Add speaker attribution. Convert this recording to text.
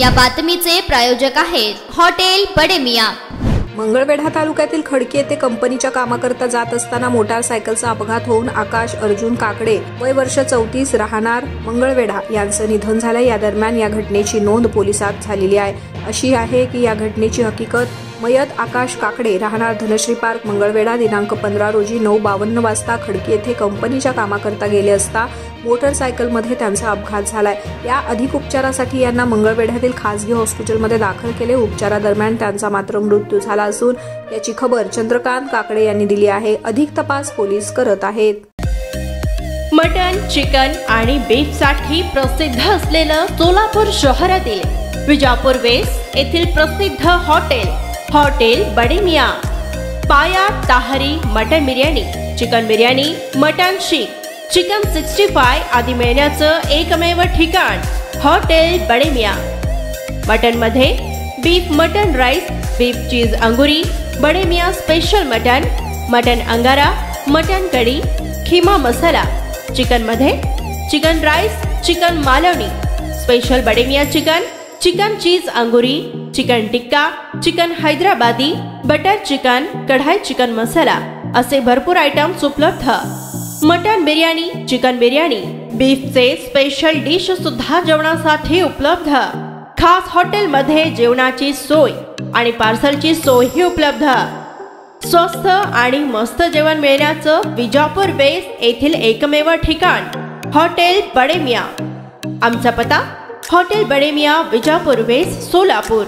Speaker 1: या बातमीचे प्रायोजक आहेत हॉटेल बडे मियां।
Speaker 2: मंगळवेढा तालुक्यातील खडकी येथे कंपनीच्या कामाकरता जात असताना मोटारसायकलचा अपघात होऊन आकाश अर्जुन काकडे वय वर्ष 34 राहणार मंगळवेढा यांचं निधन झालं। या दरम्यान या घटनेची नोंद पोलिसात झालेली आहे। अशी आहे की या घटनेची हकीकत मयत आकाश काकडे राहणार धनश्री पार्क मंगळवेढा दिनांक 15 रोजी 9:52 वाजता खडकी येथे कंपनीच्या कामाकरता गेले असता मोटरसायकलमध्ये त्यांचा अपघात झालाय। या अधिक उपचारासाठी यांना मंगळवेढ्यातील खासगी हॉस्पिटलमध्ये दाखल केले। उपचारादरम्यान त्यांचा मात्र मृत्यू झाला असून याची खबर चंद्रकांत काकडे यांनी दिली आहे। अधिक तपास पोलीस करत आहेत।
Speaker 3: मटन, चिकन आणि बीफ साठी प्रसिद्ध असलेलं सोलापूर शहरातील विजापूर वेस्ट येथील प्रसिद्ध hotel Bade Miyan. Paya tahari mutton biryani, chicken biryani, mutton seekh, chicken 65 आदी मिळण्याचं एकमेव ठिकाण हॉटेल बडे मियां। मटन मध्ये beef mutton rice, beef cheese angoori, Bade Miyan special mutton, mutton angara, mutton kadhi, keema masala. Chicken मध्ये chicken rice, chicken Malvani, special Bade Miyan chicken, chicken cheese angoori, chicken tikka, chicken Hyderabadi, butter chicken, kadai chicken masala असे भरपूर आयटम्स उपलब्ध। मटन बिर्याणी, चिकन बिर्याणी, बीफचे स्पेशल डिश सुद्धा जेवणासाठी उपलब्ध। खास हॉटेलमध्ये जेवणाची सोय आणि पार्सलची सोयही उपलब्ध। स्वस्त आणि मस्त जेवण मिळण्याचं विजापूर वेस्ट येथील एकमेव ठिकाण हॉटेल बडे मियां। आमचा पत्ता हॉटेल बडे मियां, विजापूर वेस्ट, सोलापूर।